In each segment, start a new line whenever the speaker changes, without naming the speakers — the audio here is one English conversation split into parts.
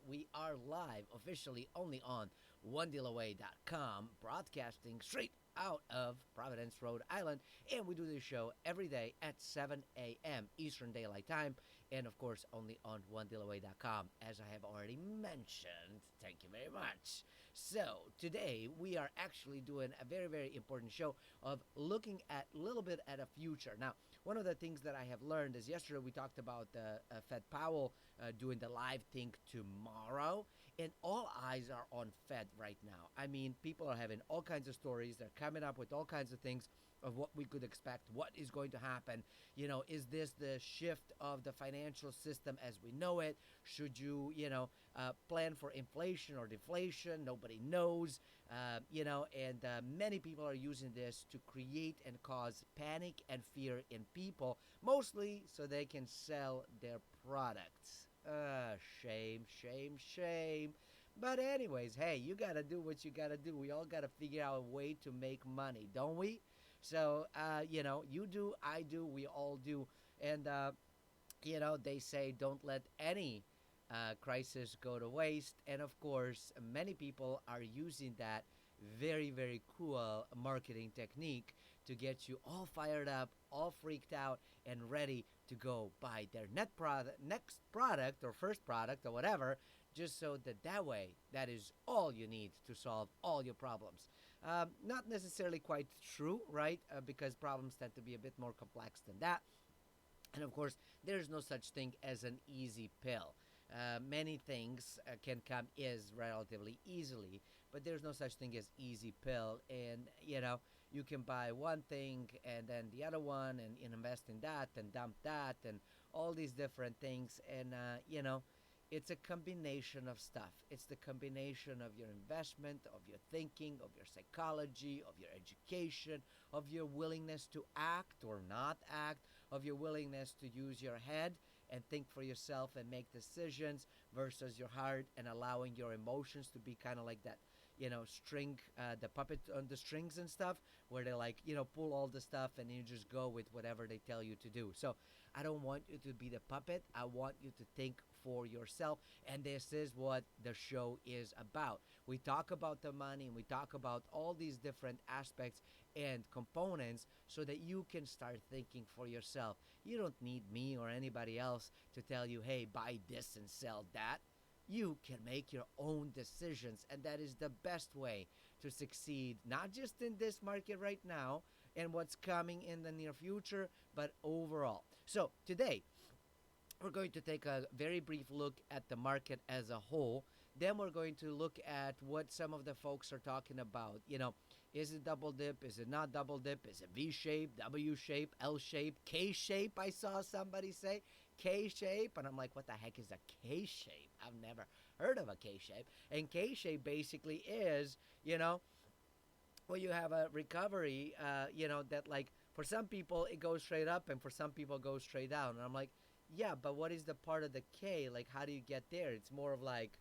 We are live officially only on onedealaway.com, broadcasting straight out of Providence, Rhode Island. And we do this show every day at 7 a.m. Eastern Daylight Time. And of course, only on onedealaway.com, as I have already mentioned. Thank you very much. So today we are actually doing a very, very important show of looking at a little bit at a future. Now, one of the things that I have learned is yesterday we talked about Fed Powell doing the live thing tomorrow, and all eyes are on Fed right now. I mean, people are having all kinds of stories. They're coming up with all kinds of things of what we could expect, what is going to happen. You know, is this the shift of the financial system as we know it? Should you, plan for inflation or deflation? Nobody knows, and many people are using this to create and cause panic and fear in people, mostly so they can sell their products. Shame, shame, shame. But anyways, hey, you gotta do what you gotta do. We all gotta figure out a way to make money, don't we? So, you do, I do, we all do. And, they say don't let any crisis go to waste. And of course, many people are using that very, very cool marketing technique to get you all fired up, all freaked out, and ready to go buy their next product or first product or whatever, just so that way, that is all you need to solve all your problems. Not necessarily quite true, right? Because problems tend to be a bit more complex than that. And of course, there's no such thing as an easy pill. Many things can come is relatively easily, but there's no such thing as easy pill. And you can buy one thing and then the other one, and invest in that and dump that and all these different things. And it's a combination of stuff. It's the combination of your investment, of your thinking, of your psychology, of your education, of your willingness to act or not act, of your willingness to use your head and think for yourself and make decisions versus your heart, and allowing your emotions to be kind of like that, string, the puppet on the strings and stuff, where they pull all the stuff and you just go with whatever they tell you to do. So I don't want you to be the puppet. I want you to think for yourself. And this is what the show is about. We talk about the money and we talk about all these different aspects and components so that you can start thinking for yourself. You don't need me or anybody else to tell you, hey, buy this and sell that. You can make your own decisions, and that is the best way to succeed, not just in this market right now and what's coming in the near future, but overall. So today, we're going to take a very brief look at the market as a whole. Then we're going to look at what some of the folks are talking about. Is it double dip? Is it not double dip? Is it V shape, W shape, L shape, K shape? I saw somebody say K shape, and I'm like, what the heck is a K shape? I've never heard of a K shape. And K shape basically is, well, you have a recovery, that for some people it goes straight up and for some people it goes straight down. And I'm like, yeah, but what is the part of the K? Like, how do you get there? It's more of like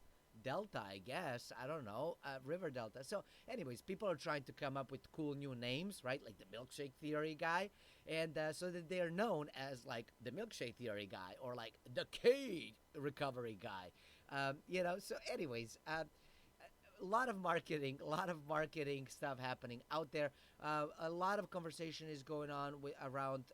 Delta, I guess. I don't know. River Delta. So, anyways, people are trying to come up with cool new names, right? Like the milkshake theory guy. And so that they're known as like the milkshake theory guy or like the K recovery guy. So anyways, a lot of marketing stuff happening out there. A lot of conversation is going on around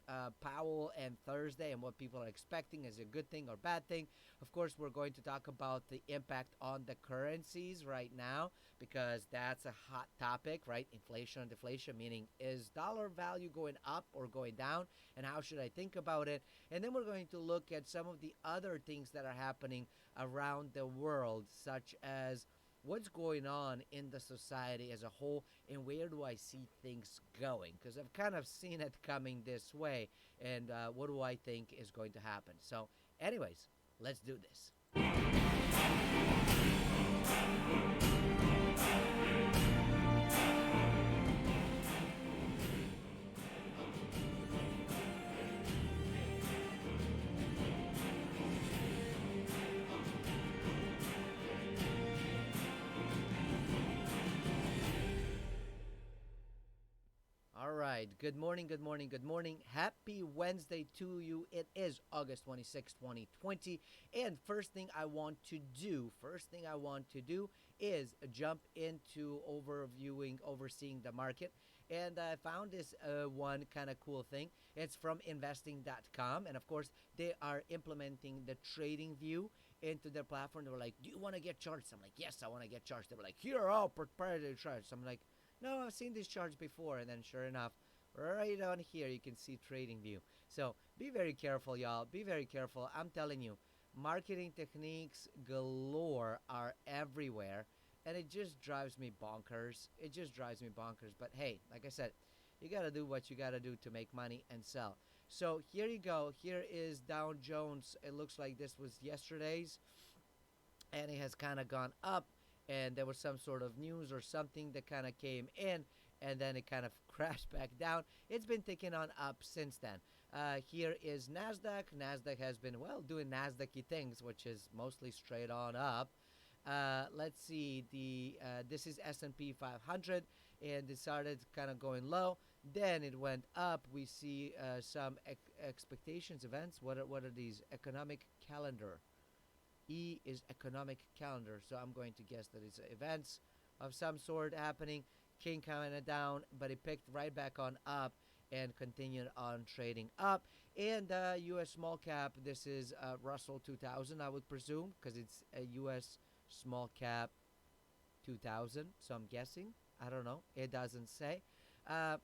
Powell and Thursday and what people are expecting is a good thing or bad thing. Of course, we're going to talk about the impact on the currencies right now because that's a hot topic, right? Inflation and deflation, meaning is dollar value going up or going down, and how should I think about it? And then we're going to look at some of the other things that are happening around the world, such as what's going on in the society as a whole and where do I see things going, because I've kind of seen it coming this way, and what do I think is going to happen. So anyways, let's do this. All right. right. Good morning, good morning, good morning. Happy Wednesday to you. It is August 26, 2020. And first thing I want to do is jump into overseeing the market. And I found this one kind of cool thing. It's from investing.com. And of course, they are implementing the trading view into their platform. They were like, "Do you want to get charged?" I'm like, "Yes, I want to get charged." They were like, "Here are all proprietary charts." I'm like, "No, I've seen this charts before." And then sure enough, right on here, you can see trading view. So be very careful, y'all. Be very careful. I'm telling you, marketing techniques galore are everywhere. And it just drives me bonkers. It just drives me bonkers. But hey, like I said, you got to do what you got to do to make money and sell. So here you go. Here is Dow Jones. It looks like this was yesterday's, and it has kind of gone up, and there was some sort of news or something that kind of came in, and then it kind of crashed back down. It's been ticking on up since then. Here is Nasdaq has been, well, doing Nasdaqy things, which is mostly straight on up. Let's see, the this is S&P 500, and it started kind of going low, then it went up. We see some expectations events. What are these? Economic calendar. E is economic calendar. So I'm going to guess that it's events of some sort happening. King kind of down, but it picked right back on up and continued on trading up. And U.S. small cap, this is Russell 2000, I would presume, because it's a U.S. small cap 2000. So I'm guessing. I don't know. It doesn't say. Uh,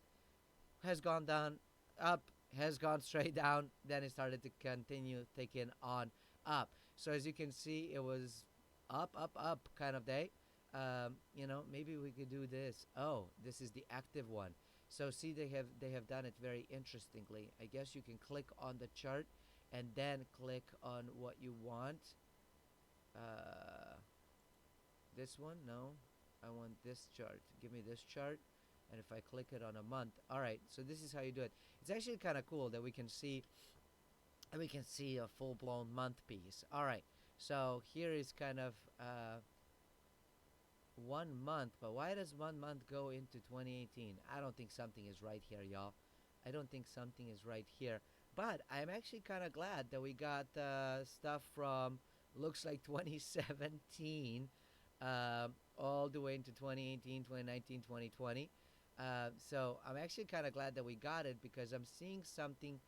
has gone down, up, has gone straight down. Then it started to continue taking on up. So as you can see, it was up kind of day. Maybe we could do this. Oh, this is the active one. So see, they have done it very interestingly. I guess you can click on the chart and then click on what you want. This one? No, I want this chart. Give me this chart. And if I click it on a month, all right. So this is how you do it. It's actually kind of cool that we can see a full-blown month piece. All right. So here is kind of 1 month, but why does 1 month go into 2018? I don't think something is right here, y'all. I don't think something is right here. But I'm actually kind of glad that we got stuff from, looks like 2017, all the way into 2018, 2019, 2020. So I'm actually kind of glad that we got it, because I'm seeing something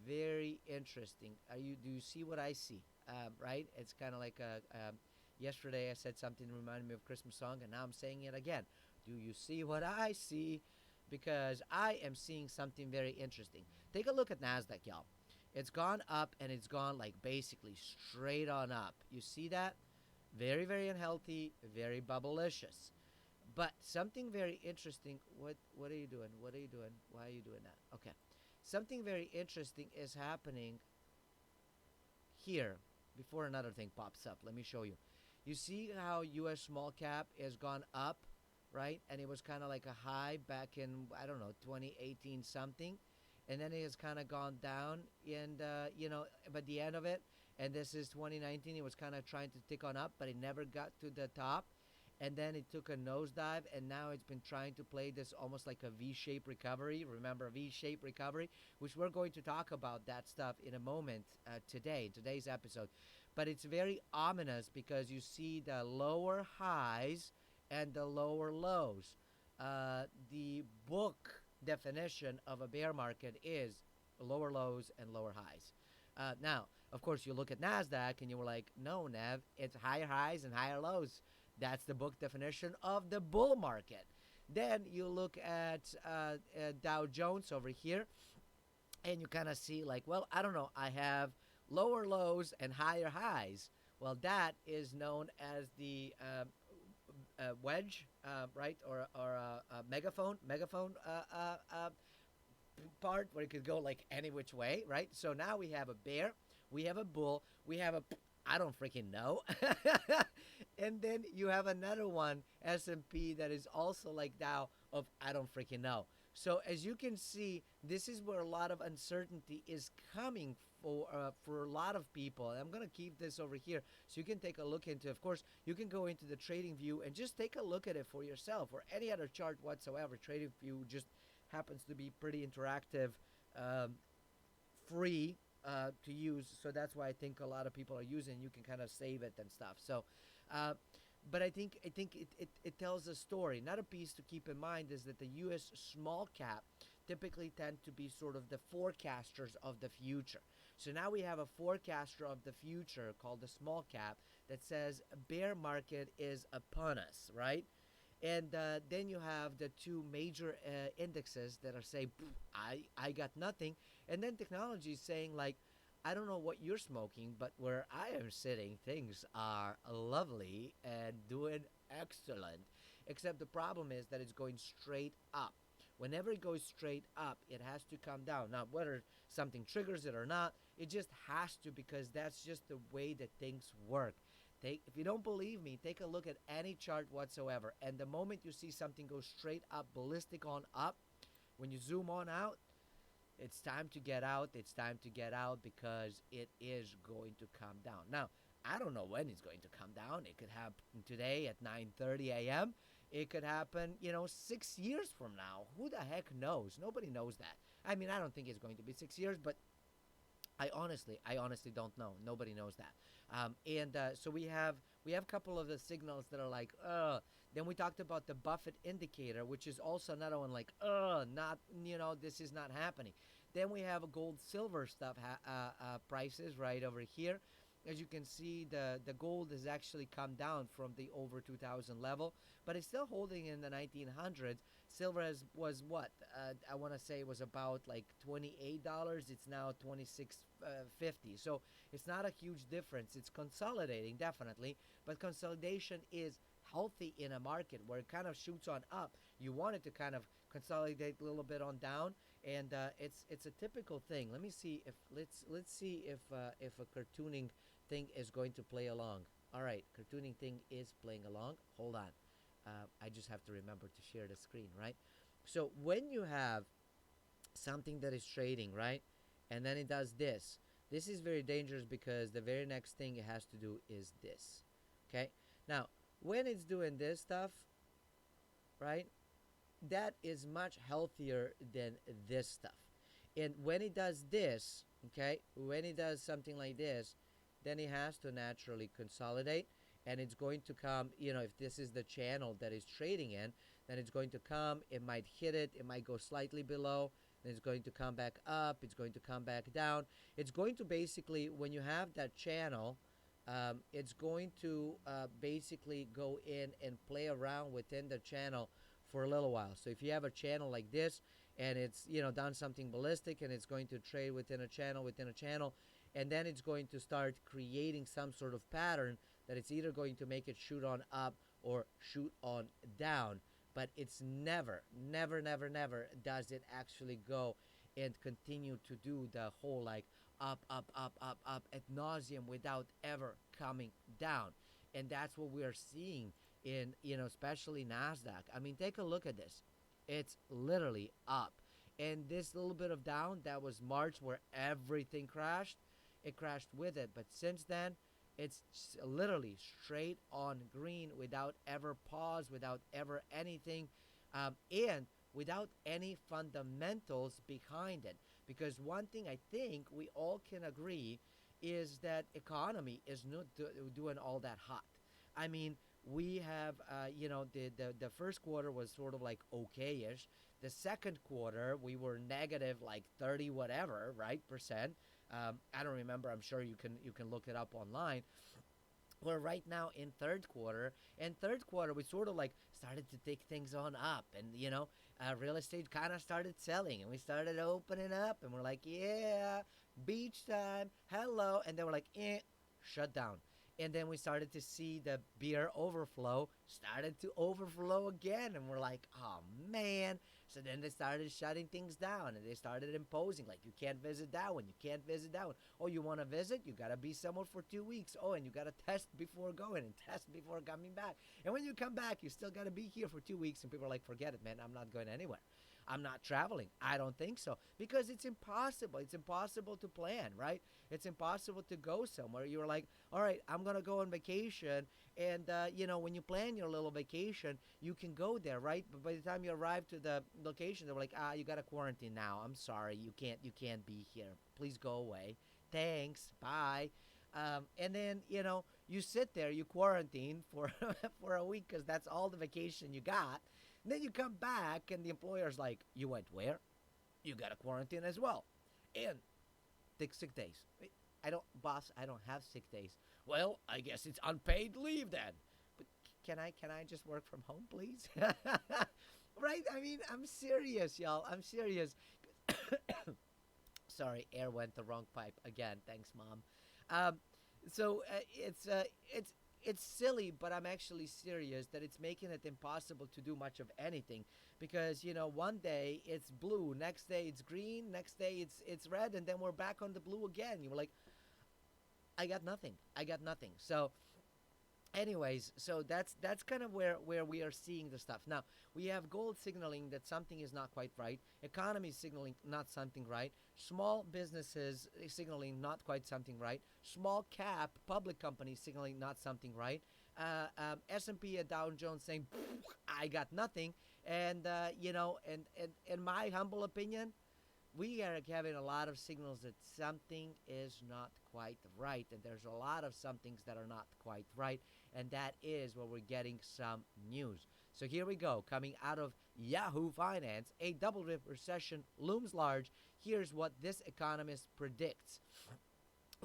very interesting. Do you see what I see? Right? It's kind of like yesterday I said something that reminded me of a Christmas song, and now I'm saying it again. Do you see what I see? Because I am seeing something very interesting. Take a look at Nasdaq, y'all. It's gone up, and it's gone like basically straight on up. You see that? Very, very unhealthy, very bubblicious. But something very interesting. What are you doing? What are you doing? Why are you doing that? Okay. Something very interesting is happening here before another thing pops up. Let me show you. You see how U.S. small cap has gone up, right? And it was kind of like a high back in, I don't know, 2018 something. And then it has kind of gone down, and, by the end of it, and this is 2019, it was kind of trying to tick on up, but it never got to the top. And then it took a nosedive, and now it's been trying to play this almost like a V-shaped recovery. Remember, V-shaped recovery, which we're going to talk about that stuff in a moment today's episode. But it's very ominous, because you see the lower highs and the lower lows. The book definition of a bear market is lower lows and lower highs. Now, of course, you look at NASDAQ and you were like, no, Nev, it's higher highs and higher lows. That's the book definition of the bull market. Then you look at Dow Jones over here, and you kind of see like, well, I don't know, I have lower lows and higher highs. Well, that is known as the wedge, right, or megaphone part, where it could go like any which way, right? So now we have a bear, we have a bull, we have a I don't freaking know. And then you have another one, S&P, that is also like Dow of I don't freaking know. So as you can see, this is where a lot of uncertainty is coming for a lot of people. And I'm going to keep this over here so you can take a look into. Of course, you can go into the trading view and just take a look at it for yourself, or any other chart whatsoever. Trading view, just happens to be pretty interactive, um, free to use. So that's why I think a lot of people are using. You can kind of save it and stuff. So, uh, but I think it tells a story. Another piece to keep in mind is that the U.S. small cap typically tend to be sort of the forecasters of the future. So now we have a forecaster of the future called the small cap that says bear market is upon us, right? And then you have the two major indexes that are saying, I got nothing. And then technology is saying, like, I don't know what you're smoking, but where I am sitting, things are lovely and doing excellent. Except the problem is that it's going straight up. Whenever it goes straight up, it has to come down. Now, whether something triggers it or not, it just has to, because that's just the way that things work. If you don't believe me, take a look at any chart whatsoever. And the moment you see something go straight up, ballistic on up, when you zoom on out, it's time to get out. It's time to get out because it is going to come down. Now, I don't know when it's going to come down. It could happen today at 9:30 a.m. It could happen, 6 years from now. Who the heck knows? Nobody knows that. I mean, I don't think it's going to be 6 years, but I honestly don't know. Nobody knows that. And so we have a couple of the signals that are like, Then we talked about the Buffett indicator, which is also another one like, not, this is not happening. Then we have a gold, silver stuff prices right over here. As you can see, the gold has actually come down from the over 2000 level, but it's still holding in the 1900s. Silver was what? I want to say it was about like $28. It's now 26.50. So it's not a huge difference. It's consolidating, definitely, but consolidation is healthy in a market where it kind of shoots on up. You want it to kind of consolidate a little bit on down, and it's a typical thing. Let me see if let's see if a cartooning thing is going to play along. All right, cartooning thing is playing along. Hold on. I just have to remember to share the screen, right? So when you have something that is trading, right, and then it does this, this is very dangerous because the very next thing it has to do is this. Okay? Now, when it's doing this stuff, right, that is much healthier than this stuff. And when it does this, okay, when it does something like this, then it has to naturally consolidate, and it's going to come, if this is the channel that is trading in, then it's going to come, it might hit it, it might go slightly below, then it's going to come back up, it's going to come back down. It's going to basically, when you have that channel, it's going to basically go in and play around within the channel for a little while. So if you have a channel like this and it's done something ballistic and it's going to trade within a channel, and then it's going to start creating some sort of pattern that it's either going to make it shoot on up or shoot on down, but it's never does it actually go and continue to do the whole like up ad nauseum without ever coming down. And that's what we are seeing in, especially NASDAQ. I mean, take a look at this. It's literally up. And this little bit of down, that was March where everything crashed. It crashed with it. But since then, it's literally straight on green without ever pause, without ever anything, and without any fundamentals behind it. Because one thing I think we all can agree is that economy is not doing all that hot. I mean, we have, the first quarter was sort of like okay-ish. The second quarter, we were negative like 30 whatever, right, percent. I don't remember. I'm sure you can look it up online. We're right now in third quarter, and third quarter we sort of like started to take things on up, and real estate kind of started selling, and we started opening up, and we're like, yeah, beach time, hello, and then we're like, shut down. And then we started to see the beer overflow started to overflow again, and we're like, oh man. So then they started shutting things down, and they started imposing, like, you can't visit that one, you can't visit that one. Oh, you want to visit? You got to be somewhere for 2 weeks. Oh, and you got to test before going and test before coming back. And when you come back, you still got to be here for 2 weeks, and people are like, forget it, man, I'm not going anywhere. I'm not traveling. I don't think so. Because it's impossible. It's impossible to plan, right? It's impossible to go somewhere. You're like, all right, I'm going to go on vacation, And when you plan your little vacation, you can go there, right? But by the time you arrive to the location, they're like, you got to quarantine now. I'm sorry, you can't be here. Please go away. Thanks, bye. And then you sit there, you quarantine for for a week because that's all the vacation you got. And then you come back, and the employer's like, "You went where? You got to quarantine as well, and take sick days." I don't, boss. I don't have sick days. Well, I guess it's unpaid leave then. But can I just work from home, please? Right? I mean, I'm serious, y'all. I'm serious. Sorry, air went the wrong pipe again. Thanks, mom. Um, so it's silly, but I'm actually serious that it's making it impossible to do much of anything because one day it's blue, next day it's green, next day it's red, and then we're back on the blue again. You're like, I got nothing. I got nothing. So anyways, so that's kind of where we are seeing the stuff now. We have gold signaling that something is not quite right, economy signaling not something right, small businesses signaling not quite something right, small cap public companies signaling not something right, S&P and Dow Jones saying I got nothing. And and in my humble opinion, we are having a lot of signals that something is not quite right, and there's a lot of some things that are not quite right, and that is where we're getting some news. So here we go, coming out of Yahoo Finance, a double dip recession looms large. Here's what this economist predicts.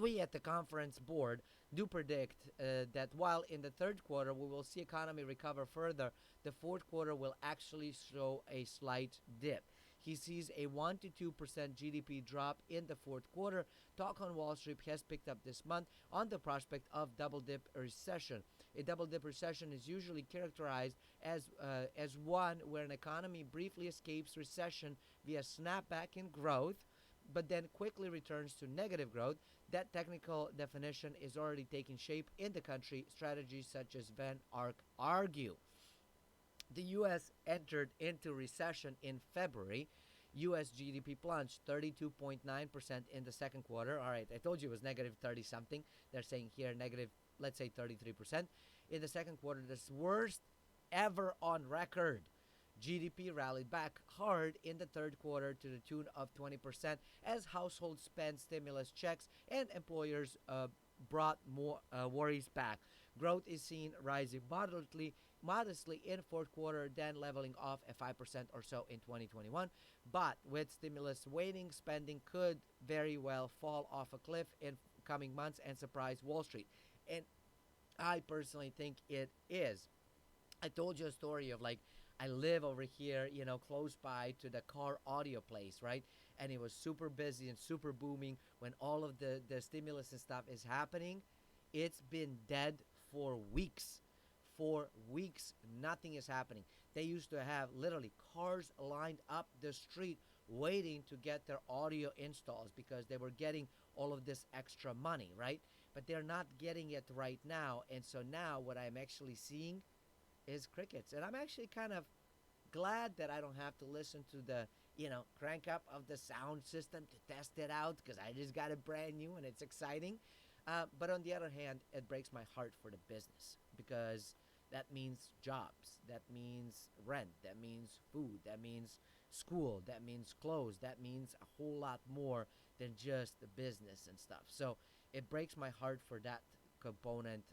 We at the conference board do predict that while in the third quarter we will see economy recover further, the fourth quarter will actually show a slight dip. He sees a 1 to 2% GDP drop in the fourth quarter. Talk on Wall Street has picked up this month on the prospect of double dip recession. A double dip recession is usually characterized as one where an economy briefly escapes recession via snapback in growth, but then quickly returns to negative growth. That technical definition is already taking shape in the country. Strategies such as Van Ark argue. The U.S. entered into recession in February. U.S. GDP plunged 32.9% in the second quarter. All right, I told you it was negative 30 something. They're saying here negative, let's say 33%. In the second quarter, the worst ever on record. GDP rallied back hard in the third quarter to the tune of 20% as households spent stimulus checks and employers brought more worries back. Growth is seen rising modestly in fourth quarter, then leveling off at 5% or so in 2021. But with stimulus waning, spending could very well fall off a cliff in coming months and surprise Wall Street. And I personally think it is. I told you a story of like I live over here, close by to the car audio place, right? And it was super busy and super booming when all of the stimulus and stuff is happening. It's been dead for weeks. For weeks, nothing is happening. They used to have literally cars lined up the street waiting to get their audio installs because they were getting all of this extra money, right? But they're not getting it right now. And so now what I'm actually seeing is crickets. And I'm actually kind of glad that I don't have to listen to the, crank up of the sound system to test it out because I just got it brand new and it's exciting. But on the other hand, it breaks my heart for the business because that means jobs, that means rent, that means food, that means school, that means clothes, that means a whole lot more than just the business and stuff. So it breaks my heart for that component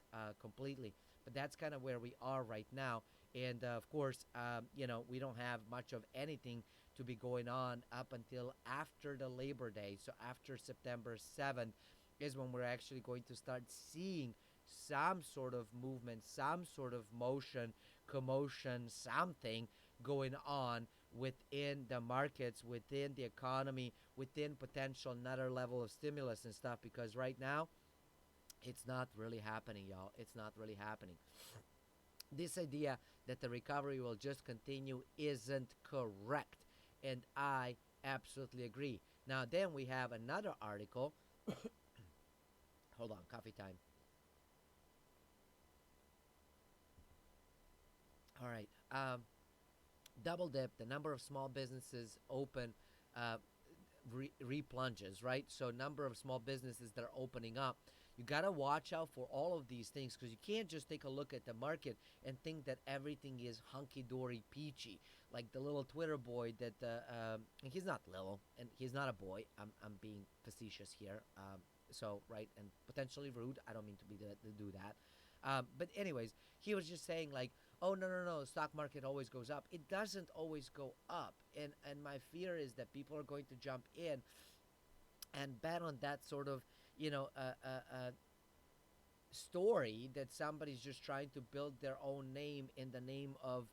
completely. But that's kind of where we are right now. And of course, we don't have much of anything to be going on up until after the Labor Day. So after September 7th is when we're actually going to start seeing some sort of movement, some sort of motion, commotion, something going on within the markets, within the economy, within potential another level of stimulus and stuff. Because right now, it's not really happening, y'all. It's not really happening. This idea that the recovery will just continue isn't correct. And I absolutely agree. Now, then we have another article. Hold on, coffee time. All right. Double dip, the number of small businesses open replunges, right? So number of small businesses that are opening up. You got to watch out for all of these things because you can't just take a look at the market and think that everything is hunky dory peachy. Like the little Twitter boy that he's not little and he's not a boy. I'm being facetious here. So right and potentially rude. I don't mean to do that. But anyways, he was just saying like, oh no, the stock market always goes up. It doesn't always go up, and my fear is that people are going to jump in and bet on that sort of you know story that somebody's just trying to build their own name in the name of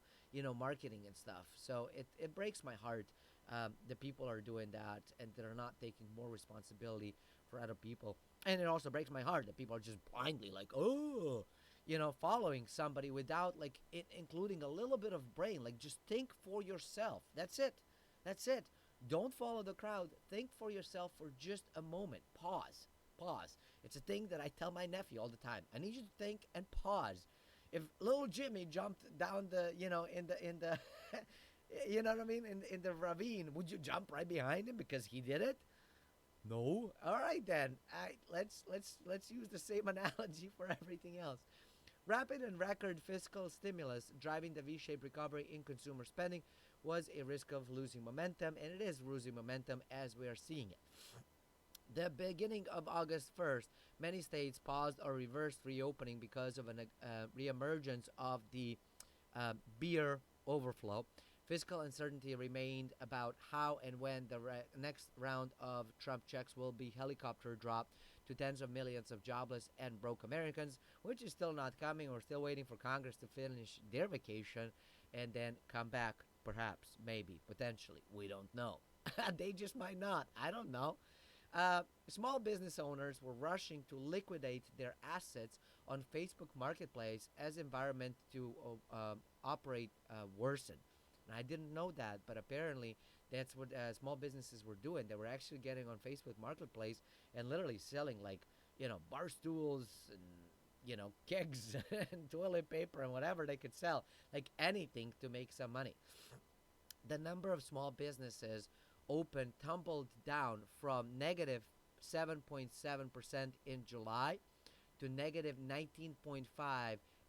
marketing and stuff. So it breaks my heart that people are doing that and they're not taking more responsibility for other people. And it also breaks my heart that people are just blindly like, oh, following somebody without like including a little bit of brain. Like just think for yourself. That's it. Don't follow the crowd. Think for yourself for just a moment. Pause. It's a thing that I tell my nephew all the time. I need you to think and pause. If little Jimmy jumped down the, in the, you know what I mean, in the ravine, would you jump right behind him because he did it? No. All right then. Let's use the same analogy for everything else. Rapid and record fiscal stimulus driving the V-shaped recovery in consumer spending was a risk of losing momentum, and it is losing momentum as we are seeing it. The beginning of August 1st, many states paused or reversed reopening because of a reemergence of the beer overflow. Fiscal uncertainty remained about how and when the next round of Trump checks will be helicopter dropped to tens of millions of jobless and broke Americans, which is still not coming. We're still waiting for Congress to finish their vacation and then come back, perhaps, maybe, potentially. We don't know. They just might not. I don't know. Small business owners were rushing to liquidate their assets on Facebook Marketplace as environment to operate worsened. And I didn't know that, but apparently that's what small businesses were doing. They were actually getting on Facebook Marketplace and literally selling like bar stools and kegs and toilet paper and whatever they could sell, like anything to make some money. The number of small businesses open tumbled down from negative 7.7% in July to negative 19.5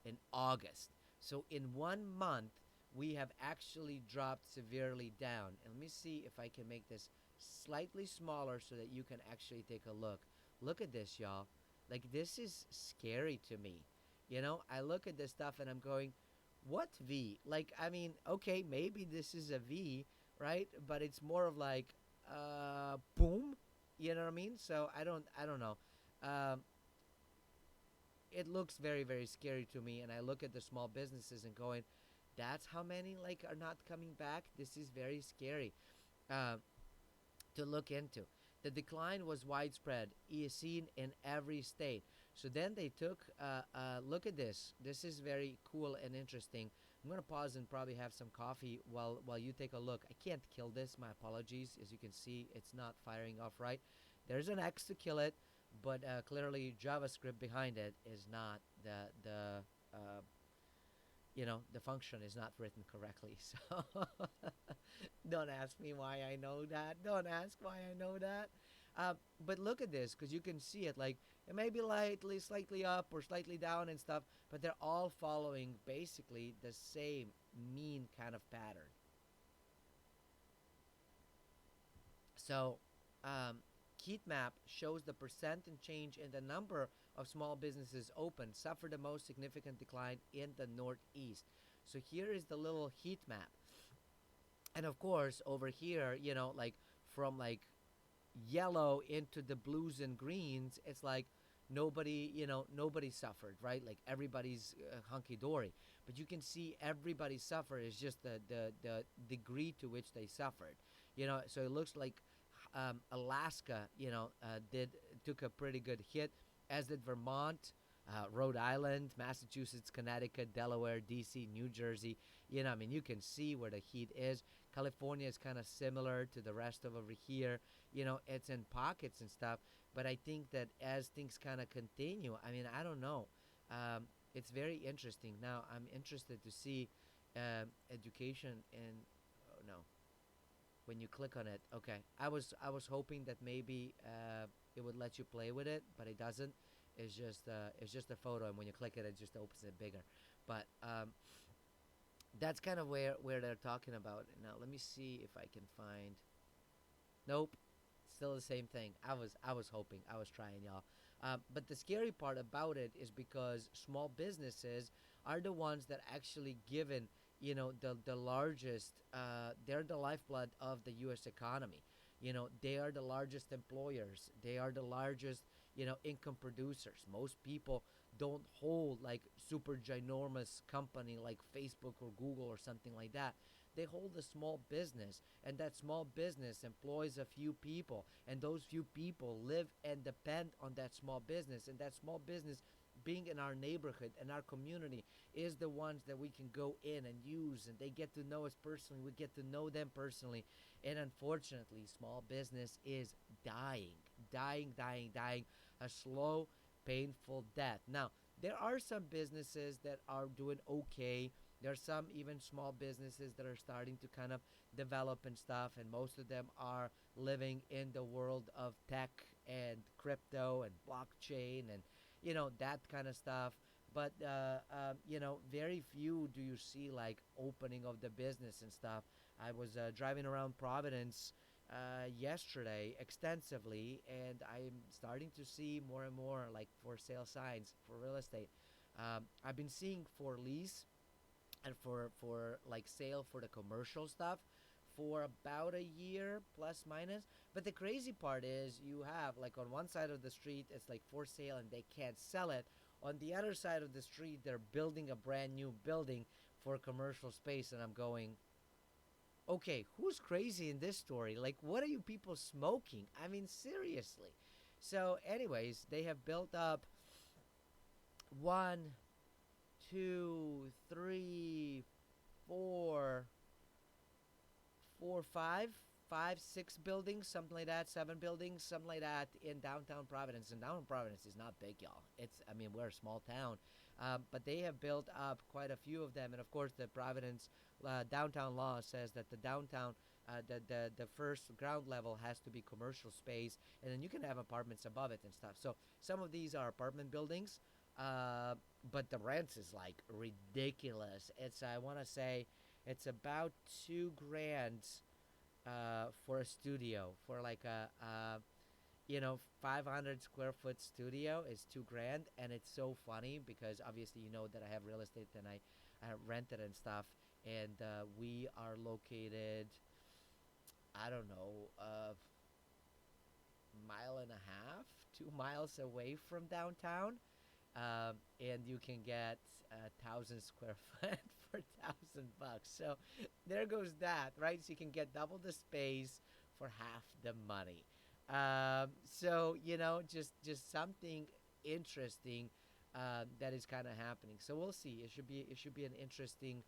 in August. So in 1 month, we have actually dropped severely down. And let me see if I can make this slightly smaller so that you can actually take a look. Look at this, y'all. Like, this is scary to me. I look at this stuff and I'm going, what V? Like, I mean, okay, maybe this is a V, right? But it's more of like boom, you know what I mean? So I don't know. Um, it looks very very scary to me, and I look at the small businesses and going, that's how many like are not coming back. This is very scary uh, to look into. The decline was widespread, seen in every state. So then they took look at this. This is very cool and interesting. I'm gonna pause and probably have some coffee while you take a look. I can't kill this. My apologies. As you can see, it's not firing off right. There's an X to kill it, but clearly JavaScript behind it is not uh, the function is not written correctly. So don't ask me why I know that. Don't ask why I know that. But look at this, because you can see it. Like, it may be slightly up or slightly down and stuff, but they're all following basically the same mean kind of pattern. So, heat map shows the percent and change in the number of small businesses open suffered the most significant decline in the Northeast. So here is the little heat map. And of course, over here, like from like yellow into the blues and greens, it's like nobody suffered, right? Like everybody's hunky dory. But you can see everybody suffered is just the degree to which they suffered. So it looks like Alaska, did took a pretty good hit, as did Vermont, Rhode Island, Massachusetts, Connecticut, Delaware, D.C., New Jersey. I mean, you can see where the heat is. California is kind of similar to the rest of over here. It's in pockets and stuff. But I think that as things kind of continue, I mean, I don't know. It's very interesting. Now, I'm interested to see education in, oh no, when you click on it. Okay, I was hoping that maybe it would let you play with it, but it doesn't. it's just a photo, and when you click it, it just opens it bigger. But that's kind of where they're talking about it. Now let me see if I can find. Nope, still the same thing. I was hoping, I was trying, y'all. But the scary part about it is because small businesses are the ones that actually given the largest. They're the lifeblood of the U.S. economy. They are the largest employers. They are the largest income producers. Most people don't hold like super ginormous company like Facebook or Google or something like that. They hold a small business, and that small business employs a few people, and those few people live and depend on that small business, and that small business being in our neighborhood and our community is the ones that we can go in and use, and they get to know us personally, we get to know them personally. And unfortunately, small business is dying, dying, dying, dying, a slow, painful death. Now, there are some businesses that are doing okay. There are some even small businesses that are starting to kind of develop and stuff, and most of them are living in the world of tech and crypto and blockchain and that kind of stuff. But very few do you see like opening of the business and stuff. I was driving around Providence yesterday extensively, and I'm starting to see more and more like for sale signs for real estate. I've been seeing for lease and for like sale for the commercial stuff for about a year plus minus. But the crazy part is you have like on one side of the street it's like for sale and they can't sell it. On the other side of the street they're building a brand new building for commercial space, and I'm going, okay, who's crazy in this story? Like, what are you people smoking? I mean, seriously. So anyways, they have built up one, two, three, four, four, five, six buildings, something like that, seven buildings, something like that in downtown Providence. And downtown Providence is not big, y'all. I mean, we're a small town. But they have built up quite a few of them. And of course, the Providence downtown law says that the downtown, the first ground level has to be commercial space, and then you can have apartments above it and stuff. So some of these are apartment buildings, but the rents is like ridiculous. I want to say, it's about 2 grand for a studio, for like a 500 square foot studio is 2 grand. And it's so funny because obviously that I have real estate and I rent it and stuff. And we are located, I don't know, mile and a half, 2 miles away from downtown. And you can get 1,000 square foot for $1,000. So there goes that, right? So you can get double the space for half the money. So just something interesting that is kind of happening. So we'll see. It should be an interesting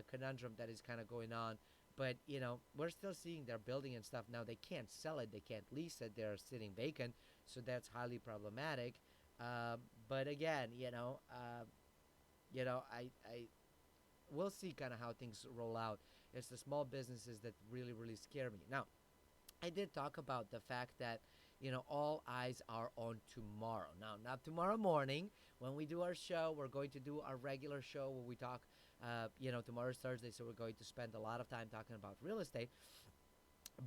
conundrum that is kind of going on. But we're still seeing they're building and stuff now. They can't sell it. They can't lease it. They're sitting vacant. So that's highly problematic. But again, I we'll see kind of how things roll out. It's the small businesses that really, really scare me. Now, I did talk about the fact that all eyes are on tomorrow. Now, not tomorrow morning when we do our show. We're going to do our regular show where we talk. Tomorrow's Thursday, so we're going to spend a lot of time talking about real estate.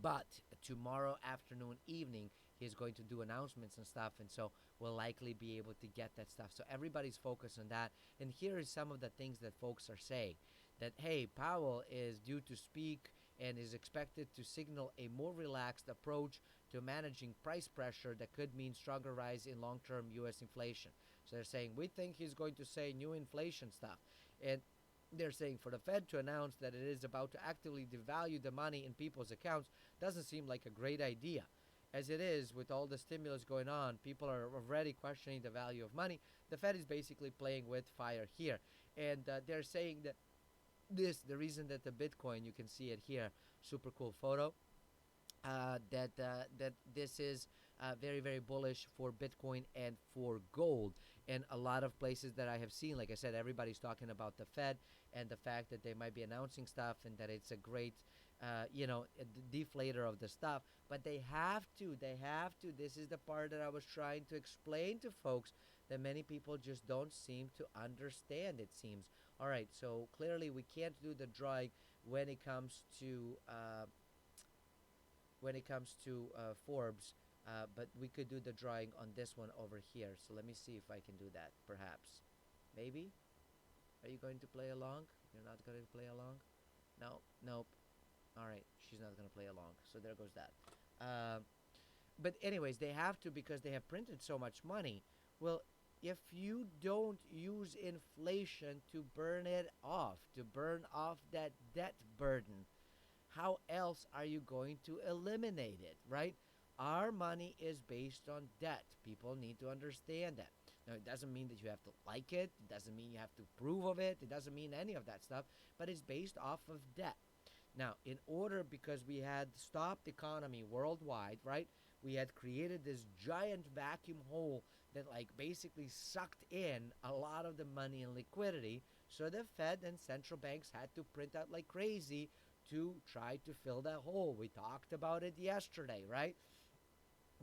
But tomorrow afternoon, evening, he's going to do announcements and stuff, and so we'll likely be able to get that stuff. So everybody's focused on that. And here is some of the things that folks are saying. That, hey, Powell is due to speak and is expected to signal a more relaxed approach to managing price pressure that could mean stronger rise in long-term U.S. inflation. So they're saying, we think he's going to say new inflation stuff. And they're saying for the Fed to announce that it is about to actively devalue the money in people's accounts doesn't seem like a great idea. As it is, with all the stimulus going on, people are already questioning the value of money. The Fed is basically playing with fire here. And they're saying that the reason that the Bitcoin, you can see it here, super cool photo, that this is very, very bullish for Bitcoin and for gold. And a lot of places that I have seen, like I said, everybody's talking about the Fed and the fact that they might be announcing stuff and that it's a great, deflator of the stuff. But they have to. This is the part that I was trying to explain to folks. that many people just don't seem to understand, it seems. All right, so clearly we can't do the drawing when it comes to Forbes, but we could do the drawing on this one over here. So let me see if I can do that, perhaps. Maybe? Are you going to play along? You're not going to play along? No, nope. All right, she's not going to play along. So there goes that. But anyways, they have to because they have printed so much money. Well, if you don't use inflation to burn it off, to burn off that debt burden, how else are you going to eliminate it, right? Our money is based on debt. People need to understand that. Now, it doesn't mean that you have to like it. It doesn't mean you have to approve of it. It doesn't mean any of that stuff, but it's based off of debt. Now, in order, because we had stopped the economy worldwide, right? We had created this giant vacuum hole that, like, basically sucked in a lot of the money and liquidity. So the Fed and central banks had to print out like crazy to try to fill that hole. We talked about it yesterday, right?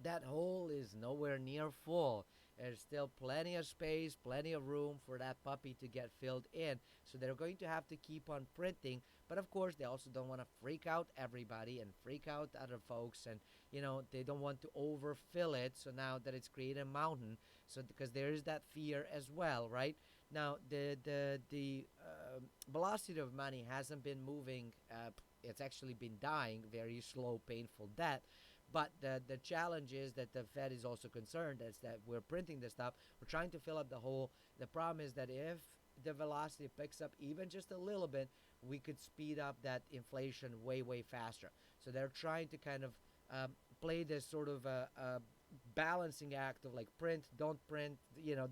That hole is nowhere near full. There's still plenty of space, plenty of room for that puppy to get filled in. So they're going to have to keep on printing. But of course, they also don't want to freak out everybody and freak out other folks. And, they don't want to overfill it. So now that it's created a mountain, so because there is that fear as well, right? Now, the velocity of money hasn't been moving. It's actually been dying, very slow, painful death. But the challenge is that the Fed is also concerned is that we're printing this stuff. We're trying to fill up the hole. The problem is that if the velocity picks up even just a little bit, we could speed up that inflation way, way faster. So they're trying to kind of play this sort of a balancing act of like print, don't print,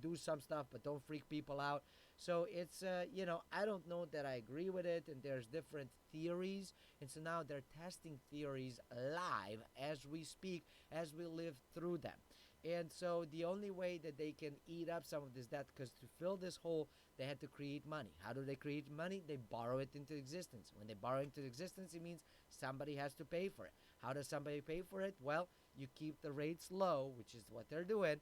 do some stuff, but don't freak people out. So it's, I don't know that I agree with it, and there's different theories. And so now they're testing theories live as we speak, as we live through them. And so the only way that they can eat up some of this debt, because to fill this hole, they had to create money. How do they create money? They borrow it into existence. When they borrow into existence, it means somebody has to pay for it. How does somebody pay for it? Well, you keep the rates low, which is what they're doing,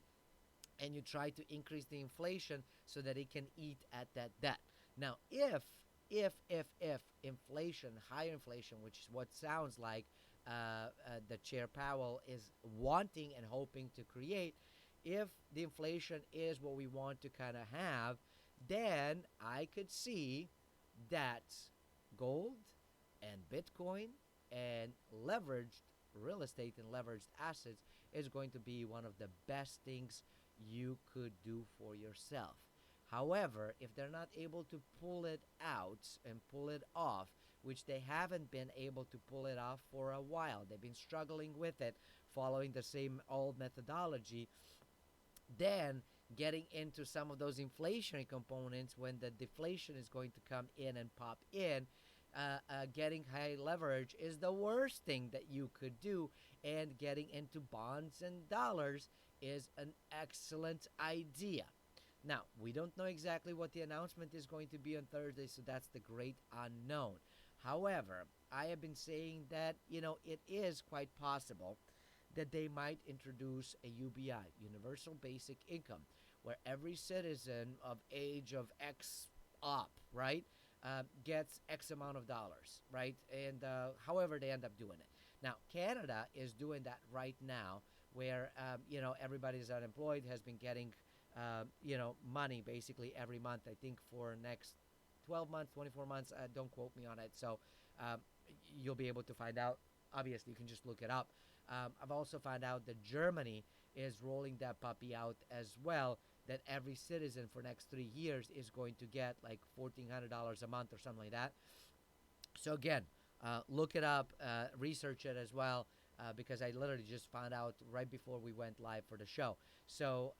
and you try to increase the inflation so that it can eat at that debt. Now, if inflation, higher inflation, which is what sounds like the Chair Powell is wanting and hoping to create, if the inflation is what we want to kind of have, then I could see that gold and Bitcoin and leveraged real estate and leveraged assets is going to be one of the best things you could do for yourself. However, if they're not able to pull it out and pull it off, which they haven't been able to pull it off for a while, they've been struggling with it, following the same old methodology, then getting into some of those inflationary components when the deflation is going to come in and pop in, getting high leverage is the worst thing that you could do, and getting into bonds and dollars is an excellent idea. Now, we don't know exactly what the announcement is going to be on Thursday, so that's the great unknown. However, I have been saying that, it is quite possible that they might introduce a UBI, Universal Basic Income, where every citizen of age of X up, right, gets X amount of dollars, right? And however they end up doing it. Now, Canada is doing that right now, where, everybody's unemployed, has been getting, money basically every month, I think for next 12 months, 24 months. Don't quote me on it. So um, you'll be able to find out. Obviously, you can just look it up. I've also found out that Germany is rolling that puppy out as well, that every citizen for next 3 years is going to get like $1,400 a month or something like that. So again, look it up, research it as well, because I literally just found out right before we went live for the show. So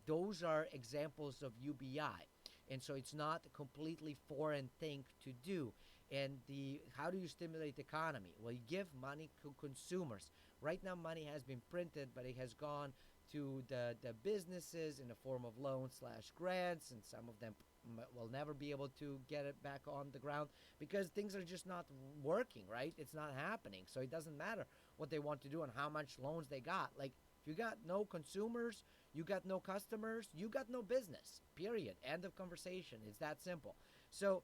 those are examples of UBI, and so it's not a completely foreign thing to do. And the how do you stimulate the economy? Well, you give money to consumers. Right now, money has been printed, but it has gone to the businesses in the form of loans slash grants, and some of them will never be able to get it back on the ground because things are just not working, right? It's not happening. So it doesn't matter what they want to do and how much loans they got. Like, if you got no consumers, You got no customers, you got no business. Period. End of conversation. It's that simple. So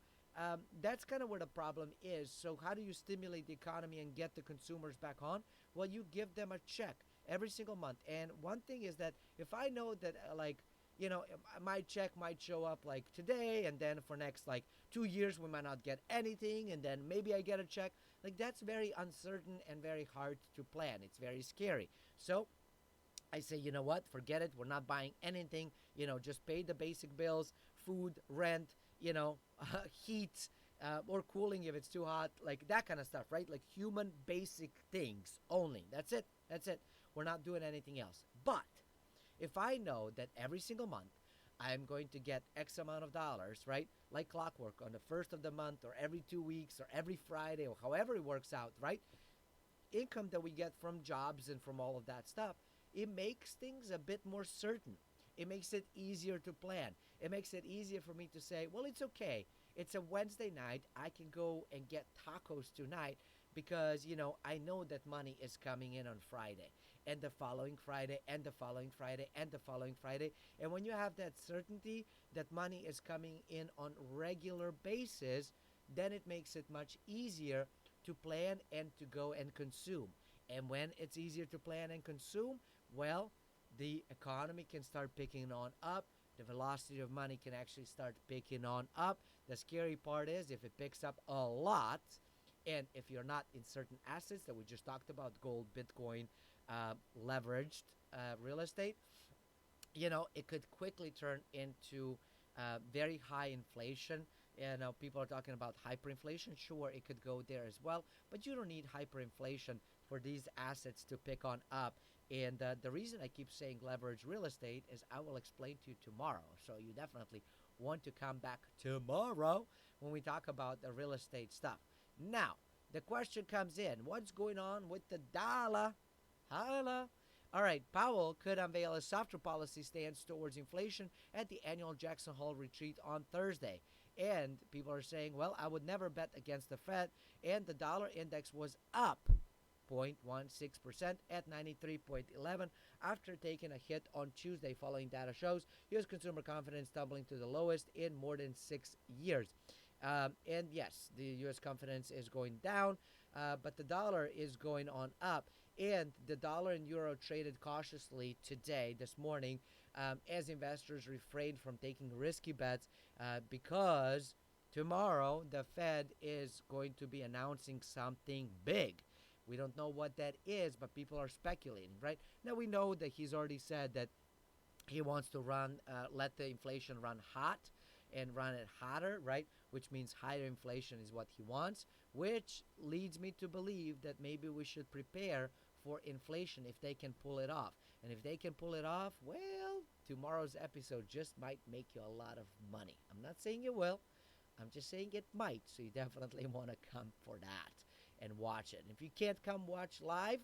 that's kind of where the problem is. So how do you stimulate the economy and get the consumers back on? Well, you give them a check every single month. And one thing is that if I know that my check might show up like today, and then for next like 2 years we might not get anything, and then maybe I get a check, like that's very uncertain and very hard to plan. It's very scary. So I say, you know what, forget it. We're not buying anything. Just pay the basic bills, food, rent, heat, or cooling if it's too hot, like that kind of stuff, right? Like human basic things only. That's it. That's it. We're not doing anything else. But if I know that every single month I'm going to get X amount of dollars, right? Like clockwork on the first of the month, or every 2 weeks, or every Friday, or however it works out, right? Income that we get from jobs and from all of that stuff, it makes things a bit more certain. It makes it easier to plan. It makes it easier for me to say, well, it's okay. It's a Wednesday night. I can go and get tacos tonight because, I know that money is coming in on Friday, and the following Friday, and the following Friday, and the following Friday. And when you have that certainty that money is coming in on regular basis, then it makes it much easier to plan and to go and consume. And when it's easier to plan and consume, well, the economy can start picking on up. The velocity of money can actually start picking on up. The scary part is if it picks up a lot, and if you're not in certain assets that we just talked about, gold, Bitcoin, leveraged real estate, it could quickly turn into very high inflation. People are talking about hyperinflation. Sure, it could go there as well, but you don't need hyperinflation for these assets to pick on up. And the reason I keep saying leverage real estate is I will explain to you tomorrow. So you definitely want to come back tomorrow when we talk about the real estate stuff. Now, the question comes in, what's going on with the dollar? Holla. All right, Powell could unveil a softer policy stance towards inflation at the annual Jackson Hole retreat on Thursday. And people are saying, well, I would never bet against the Fed. And the dollar index was up 0.16% at 93.11 after taking a hit on Tuesday following data shows U.S. consumer confidence tumbling to the lowest in more than 6 years. And yes, the U.S. confidence is going down, but the dollar is going on up. And the dollar and euro traded cautiously today, this morning, as investors refrained from taking risky bets because tomorrow the Fed is going to be announcing something big. We don't know what that is, but people are speculating, right? Now we know that he's already said that he wants to let the inflation run hot and run it hotter, right? Which means higher inflation is what he wants, which leads me to believe that maybe we should prepare for inflation if they can pull it off. And if they can pull it off, well, tomorrow's episode just might make you a lot of money. I'm not saying it will. I'm just saying it might. So you definitely want to come for that and watch it. And if you can't come watch live,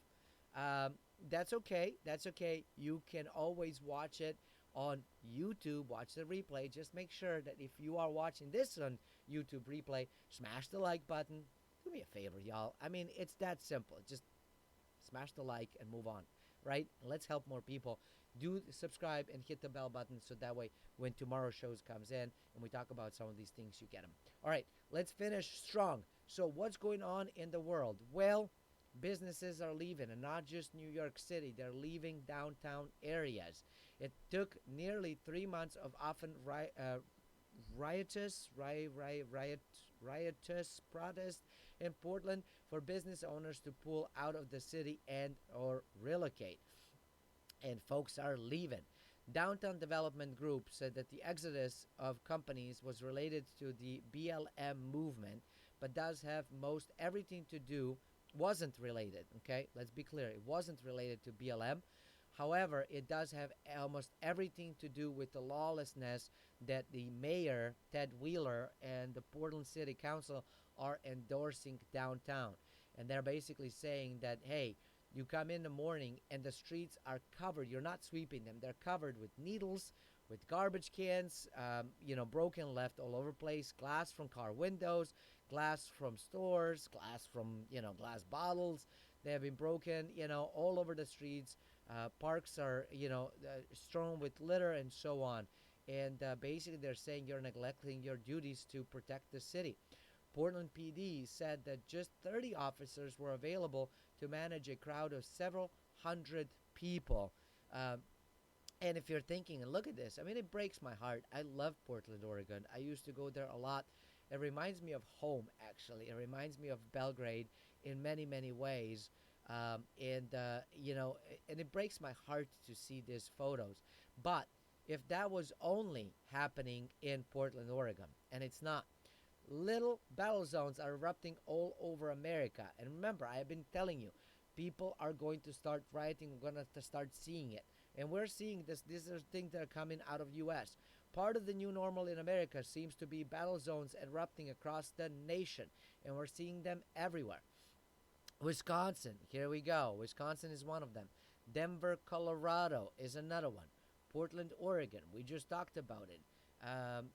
that's okay. That's okay. You can always watch it on YouTube. Watch the replay. Just make sure that if you are watching this on YouTube replay, smash the like button. Do me a favor, y'all. I mean, it's that simple. Just smash the like and move on, right? And let's help more people. Do subscribe and hit the bell button so that way when tomorrow's shows comes in and we talk about some of these things, you get them. All right, let's finish strong. So what's going on in the world? Well, businesses are leaving, and not just New York City. They're leaving downtown areas. It took nearly 3 months of often riotous protest in Portland for business owners to pull out of the city and or relocate. And folks are leaving. Downtown Development Group said that the exodus of companies was related to the BLM movement, but does have most everything to do, wasn't related, okay? Let's be clear. It wasn't related to BLM. However, it does have almost everything to do with the lawlessness that the mayor, Ted Wheeler, and the Portland City Council are endorsing downtown. And they're basically saying that, hey, you come in the morning and the streets are covered. You're not sweeping them. They're covered with needles, with garbage cans, broken, left all over place, glass from car windows, glass from stores, glass from, glass bottles. They have been broken, all over the streets Parks are, strewn with litter and so on. And basically, they're saying you're neglecting your duties to protect the city. Portland PD said that just 30 officers were available to manage a crowd of several hundred people. Um, and if you're thinking, and look at this, I mean, it breaks my heart. I love Portland, Oregon. I used to go there a lot. It reminds me of home, actually. It reminds me of Belgrade in many, many ways. And it breaks my heart to see these photos. But if that was only happening in Portland, Oregon, and it's not, little battle zones are erupting all over America. And remember, I have been telling you, people are going to start rioting. We're going to start seeing it. And we're seeing this. These are things that are coming out of U.S. Part of the new normal in America seems to be battle zones erupting across the nation. And we're seeing them everywhere. Wisconsin, here we go. Wisconsin is one of them. Denver, Colorado is another one. Portland, Oregon, we just talked about it. And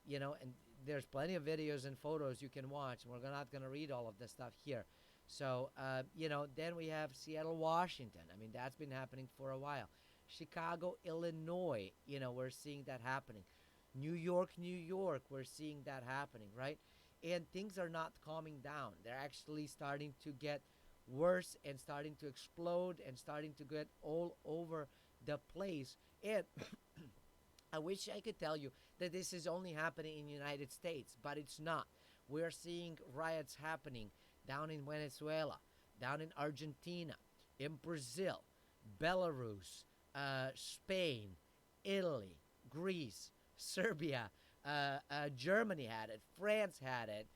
there's plenty of videos and photos you can watch. We're not going to read all of this stuff here. So, then we have Seattle, Washington. I mean, that's been happening for a while. Chicago, Illinois, we're seeing that happening. New York, New York, we're seeing that happening, right? And things are not calming down. They're actually starting to get worse and starting to explode and starting to get all over the place. And I wish I could tell you that this is only happening in the United States, but it's not. We're seeing riots happening down in Venezuela, down in Argentina, in Brazil, Belarus, Spain, Italy, Greece, Serbia, Germany had it, France had it,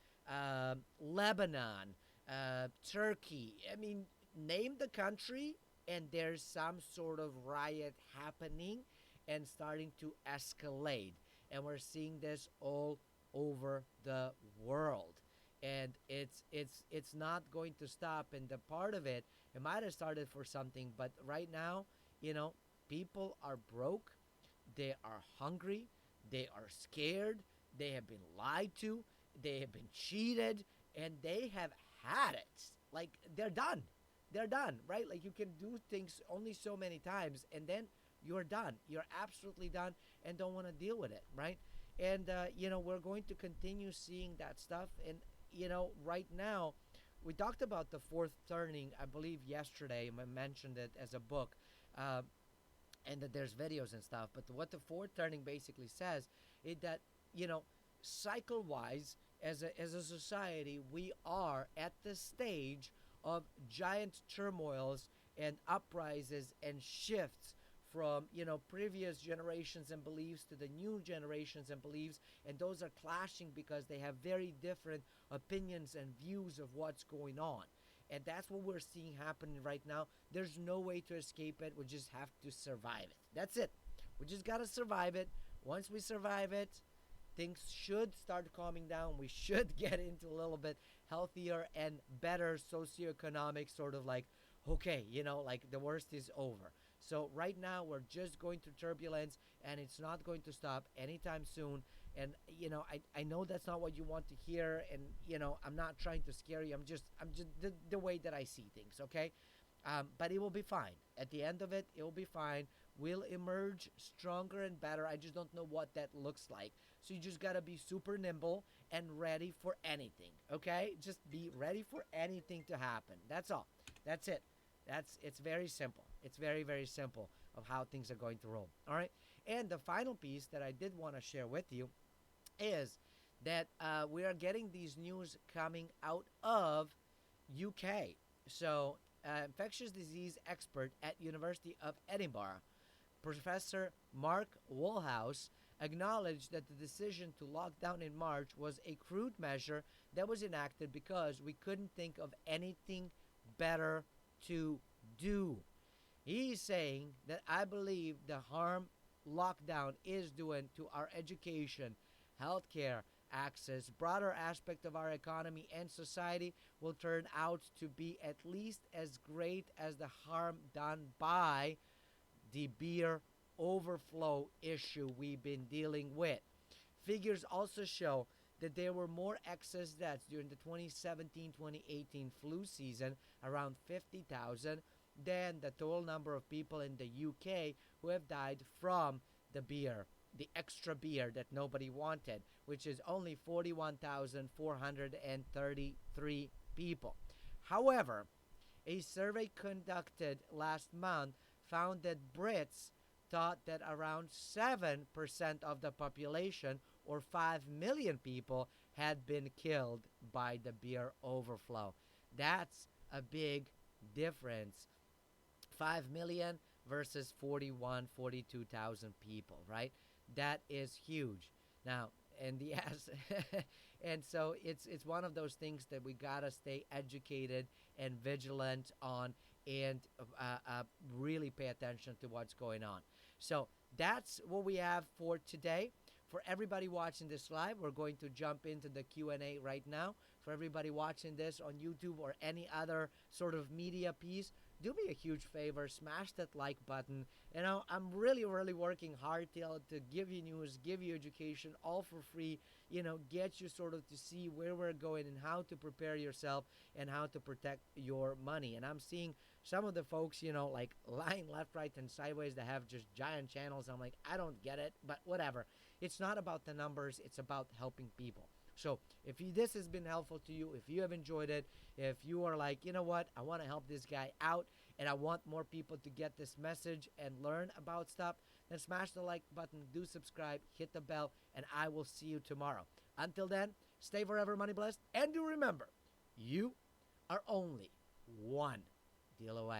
Lebanon, Turkey. I mean, name the country, and there's some sort of riot happening and starting to escalate. And we're seeing this all over the world. And it's not going to stop. And the part of it, it might have started for something, but right now, people are broke, they are hungry, they are scared, they have been lied to, they have been cheated, and they have had it. Like, they're done. They're done, right? Like, you can do things only so many times, and then you're done. You're absolutely done and don't want to deal with it, right? And, we're going to continue seeing that stuff. And, right now, we talked about the fourth turning, I believe, yesterday. I mentioned it as a book. And that there's videos and stuff. But what the fourth turning basically says is that, cycle wise, as a society, we are at the stage of giant turmoils and uprises and shifts from previous generations and beliefs to the new generations and beliefs, and those are clashing because they have very different opinions and views of what's going on. And that's what we're seeing happening right now. There's no way to escape it. We just have to survive it. That's it. We just got to survive it. Once we survive it, things should start calming down. We should get into a little bit healthier and better socioeconomic sort of like, okay, like the worst is over. So right now we're just going through turbulence, and it's not going to stop anytime soon. And I know that's not what you want to hear, and I'm not trying to scare you. I'm just the way that I see things, okay? But it will be fine. At the end of it, it will be fine. We'll emerge stronger and better. I just don't know what that looks like. So you just gotta be super nimble and ready for anything, okay? Just be ready for anything to happen. That's all. That's it. It's very simple. It's very, very simple of how things are going to roll. All right. And the final piece that I did want to share with you is that we are getting these news coming out of UK. So, infectious disease expert at University of Edinburgh, Professor Mark Woolhouse, acknowledged that the decision to lock down in March was a crude measure that was enacted because we couldn't think of anything better to do. He's saying that I believe the harm lockdown is doing to our education, healthcare, access, broader aspect of our economy and society will turn out to be at least as great as the harm done by the beer overflow issue we've been dealing with. Figures also show that there were more excess deaths during the 2017-2018 flu season, around 50,000, than the total number of people in the UK who have died from the beer, the extra beer that nobody wanted, which is only 41,433 people. However, a survey conducted last month found that Brits thought that around 7% of the population, or 5 million people, had been killed by the beer overflow. That's a big difference. 5 million versus 41, 42,000 people, right? That is huge. Now, and yes, and so it's one of those things that we gotta stay educated and vigilant on, and really pay attention to what's going on. So that's what we have for today. For everybody watching this live, we're going to jump into the Q&A right now. For everybody watching this on YouTube or any other sort of media piece, do me a huge favor, smash that like button. You know, I'm really, really working hard to give you news, give you education, all for free, get you sort of to see where we're going and how to prepare yourself and how to protect your money. And I'm seeing some of the folks, like lying left, right, and sideways that have just giant channels. I'm like, I don't get it, but whatever. It's not about the numbers, it's about helping people. So if this has been helpful to you, if you have enjoyed it, if you are like, you know what, I want to help this guy out and I want more people to get this message and learn about stuff, then smash the like button, do subscribe, hit the bell, and I will see you tomorrow. Until then, stay forever money blessed, and do remember, you are only one deal away.